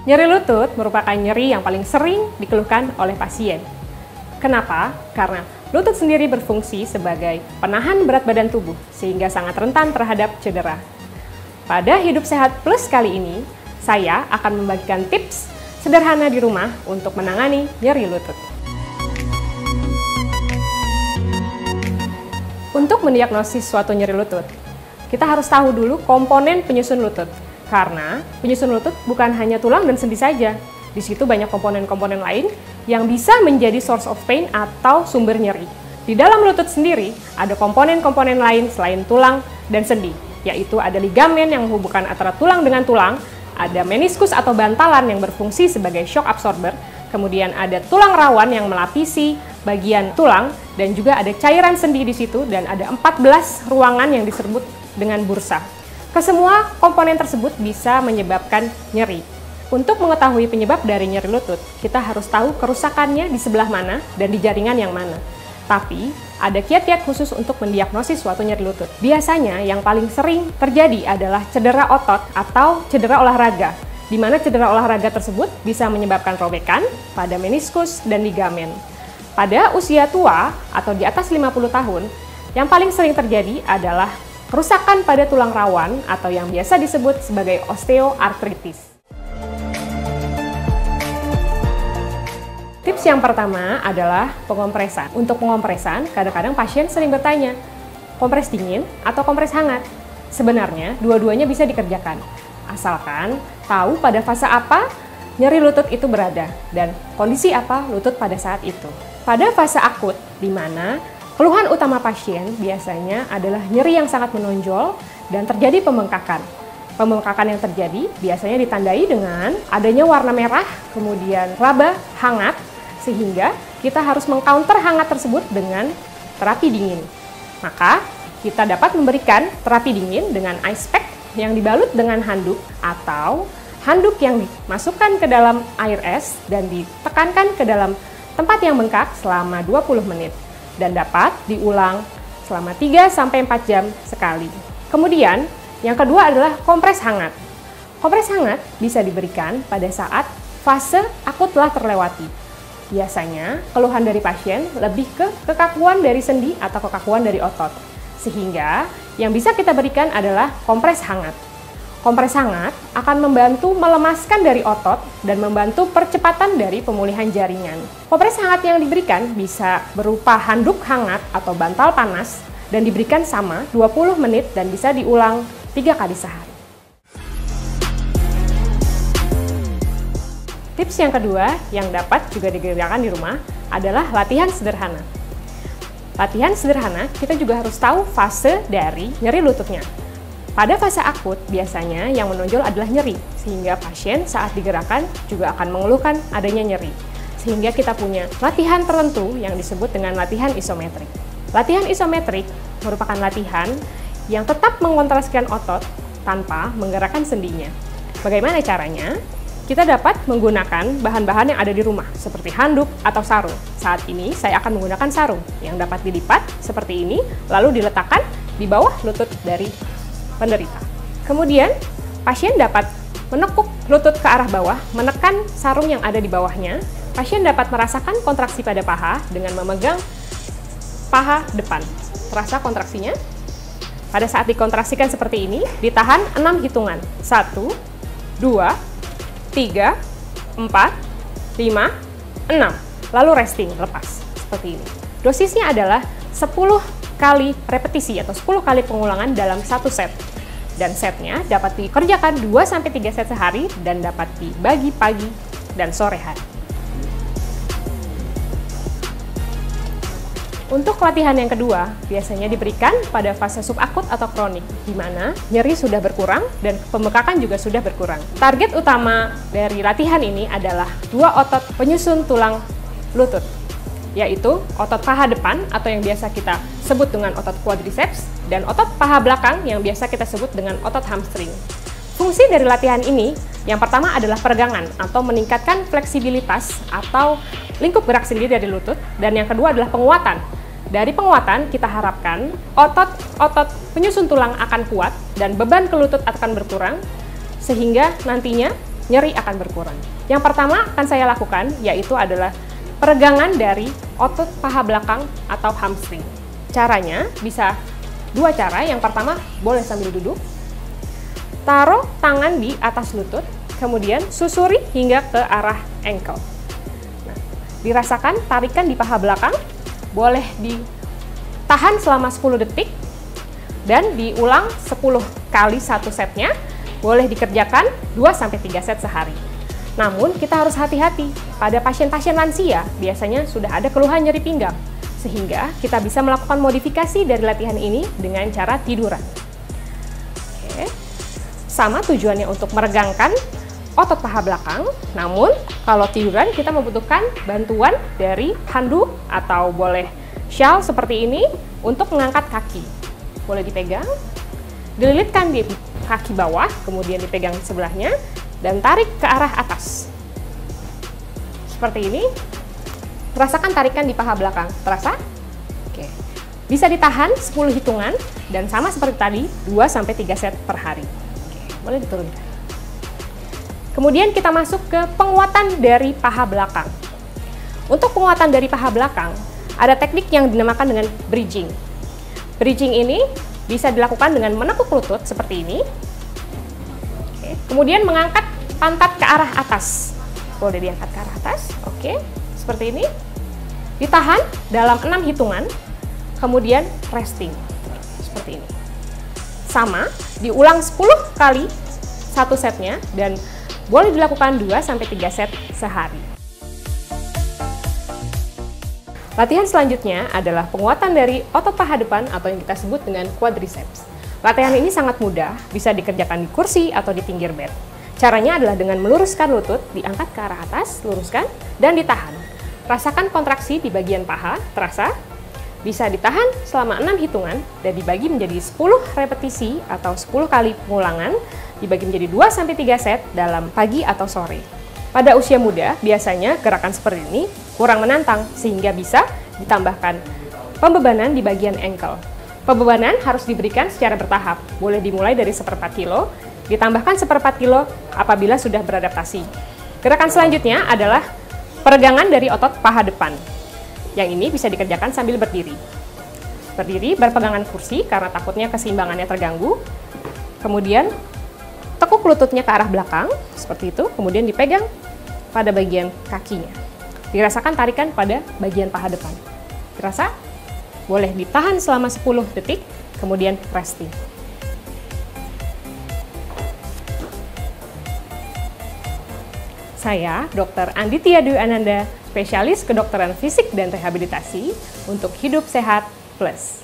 Nyeri lutut merupakan nyeri yang paling sering dikeluhkan oleh pasien. Kenapa? Karena lutut sendiri berfungsi sebagai penahan berat badan tubuh, sehingga sangat rentan terhadap cedera. Pada Hidup Sehat Plus kali ini, saya akan membagikan tips sederhana di rumah untuk menangani nyeri lutut. Untuk mendiagnosis suatu nyeri lutut, kita harus tahu dulu komponen penyusun lutut. Karena penyusun lutut bukan hanya tulang dan sendi saja. Di situ banyak komponen-komponen lain yang bisa menjadi source of pain atau sumber nyeri. Di dalam lutut sendiri ada komponen-komponen lain selain tulang dan sendi, yaitu ada ligamen yang menghubungkan antara tulang dengan tulang, ada meniskus atau bantalan yang berfungsi sebagai shock absorber, kemudian ada tulang rawan yang melapisi bagian tulang, dan juga ada cairan sendi di situ, dan ada 14 ruangan yang disebut dengan bursa. Kesemua komponen tersebut bisa menyebabkan nyeri. Untuk mengetahui penyebab dari nyeri lutut, kita harus tahu kerusakannya di sebelah mana dan di jaringan yang mana. Tapi, ada kiat-kiat khusus untuk mendiagnosis suatu nyeri lutut. Biasanya yang paling sering terjadi adalah cedera otot atau cedera olahraga, di mana cedera olahraga tersebut bisa menyebabkan robekan pada meniskus dan ligamen. Pada usia tua atau di atas 50 tahun, yang paling sering terjadi adalah kerusakan pada tulang rawan atau yang biasa disebut sebagai osteoartritis. Tips yang pertama adalah pengompresan. Untuk pengompresan, kadang-kadang pasien sering bertanya, kompres dingin atau kompres hangat? Sebenarnya, dua-duanya bisa dikerjakan. Asalkan tahu pada fase apa nyeri lutut itu berada dan kondisi apa lutut pada saat itu. Pada fase akut, di mana keluhan utama pasien biasanya adalah nyeri yang sangat menonjol dan terjadi pembengkakan. Pembengkakan yang terjadi biasanya ditandai dengan adanya warna merah, kemudian laba hangat, sehingga kita harus mengcounter hangat tersebut dengan terapi dingin. Maka, kita dapat memberikan terapi dingin dengan ice pack yang dibalut dengan handuk atau handuk yang dimasukkan ke dalam air es dan ditekankan ke dalam tempat yang bengkak selama 20 menit. Dan dapat diulang selama 3-4 jam sekali. Kemudian, yang kedua adalah kompres hangat. Kompres hangat bisa diberikan pada saat fase akut telah terlewati. Biasanya, keluhan dari pasien lebih ke kekakuan dari sendi atau kekakuan dari otot. Sehingga, yang bisa kita berikan adalah kompres hangat. Kompres hangat akan membantu melemaskan dari otot dan membantu percepatan dari pemulihan jaringan. Kompres hangat yang diberikan bisa berupa handuk hangat atau bantal panas dan diberikan sama 20 menit dan bisa diulang 3 kali sehari. Tips yang kedua yang dapat juga dikerjakan di rumah adalah latihan sederhana. Latihan sederhana kita juga harus tahu fase dari nyeri lututnya. Pada fase akut, biasanya yang menonjol adalah nyeri, sehingga pasien saat digerakkan juga akan mengeluhkan adanya nyeri. Sehingga kita punya latihan tertentu yang disebut dengan latihan isometrik. Latihan isometrik merupakan latihan yang tetap mengontraskan otot tanpa menggerakkan sendinya. Bagaimana caranya? Kita dapat menggunakan bahan-bahan yang ada di rumah, seperti handuk atau sarung. Saat ini, saya akan menggunakan sarung yang dapat dilipat seperti ini, lalu diletakkan di bawah lutut dari penderita. Kemudian, pasien dapat menekuk lutut ke arah bawah, menekan sarung yang ada di bawahnya. Pasien dapat merasakan kontraksi pada paha dengan memegang paha depan. Terasa kontraksinya? Pada saat dikontraksikan seperti ini, ditahan 6 hitungan. 1, 2, 3, 4, 5, 6. Lalu resting, lepas. Seperti ini. Dosisnya adalah 10 kali repetisi atau 10 kali pengulangan dalam satu set. Dan setnya dapat dikerjakan 2-3 set sehari dan dapat dibagi pagi dan sore hari. Untuk latihan yang kedua, biasanya diberikan pada fase subakut atau kronik, di mana nyeri sudah berkurang dan pembengkakan juga sudah berkurang. Target utama dari latihan ini adalah 2 otot penyusun tulang lutut, yaitu otot paha depan atau yang biasa kita sebut dengan otot quadriceps dan otot paha belakang yang biasa kita sebut dengan otot hamstring. Fungsi dari latihan ini yang pertama adalah peregangan atau meningkatkan fleksibilitas atau lingkup gerak sendiri dari lutut, dan yang kedua adalah penguatan. Dari penguatan kita harapkan otot-otot penyusun tulang akan kuat dan beban ke lutut akan berkurang sehingga nantinya nyeri akan berkurang. Yang pertama akan saya lakukan yaitu adalah peregangan dari otot paha belakang atau hamstring. Caranya bisa dua cara. Yang pertama, boleh sambil duduk. Taruh tangan di atas lutut, kemudian susuri hingga ke arah ankle. Nah, dirasakan tarikan di paha belakang, boleh ditahan selama 10 detik, dan diulang 10 kali satu setnya, boleh dikerjakan 2-3 set sehari. Namun, kita harus hati-hati. Pada pasien-pasien lansia, biasanya sudah ada keluhan nyeri pinggang, sehingga kita bisa melakukan modifikasi dari latihan ini dengan cara tiduran. Oke. Sama tujuannya untuk meregangkan otot paha belakang, namun kalau tiduran kita membutuhkan bantuan dari handuk atau boleh shawl seperti ini untuk mengangkat kaki. Boleh dipegang, dililitkan di kaki bawah, kemudian dipegang sebelahnya, dan tarik ke arah atas. Seperti ini. Rasakan tarikan di paha belakang. Terasa? Oke. Bisa ditahan 10 hitungan dan sama seperti tadi 2-3 set per hari. Oke, boleh diturunkan. Kemudian kita masuk ke penguatan dari paha belakang. Untuk penguatan dari paha belakang, ada teknik yang dinamakan dengan bridging. Bridging ini bisa dilakukan dengan menekuk lutut seperti ini. Oke. Kemudian mengangkat pantat ke arah atas. Boleh diangkat ke arah atas. Oke. Seperti ini, ditahan dalam 6 hitungan, kemudian resting, seperti ini. Sama, diulang 10 kali satu setnya, dan boleh dilakukan 2-3 set sehari. Latihan selanjutnya adalah penguatan dari otot paha depan atau yang kita sebut dengan quadriceps. Latihan ini sangat mudah, bisa dikerjakan di kursi atau di pinggir bed. Caranya adalah dengan meluruskan lutut, diangkat ke arah atas, luruskan, dan ditahan. Rasakan kontraksi di bagian paha, terasa? Bisa ditahan selama 6 hitungan dan dibagi menjadi 10 repetisi atau 10 kali pengulangan, dibagi menjadi 2-3 set dalam pagi atau sore. Pada usia muda, biasanya gerakan seperti ini kurang menantang sehingga bisa ditambahkan pembebanan di bagian ankle. Pembebanan harus diberikan secara bertahap, boleh dimulai dari 1/4 kilo, ditambahkan 1/4 kilo apabila sudah beradaptasi. Gerakan selanjutnya adalah peregangan dari otot paha depan. Yang ini bisa dikerjakan sambil berdiri. Berdiri berpegangan kursi karena takutnya keseimbangannya terganggu. Kemudian tekuk lututnya ke arah belakang, seperti itu. Kemudian dipegang pada bagian kakinya. Dirasakan tarikan pada bagian paha depan. Terasa? Boleh ditahan selama 10 detik, kemudian resting. Saya, Dr. Anditya Dwi Ananda, spesialis kedokteran fisik dan rehabilitasi untuk Hidup Sehat Plus.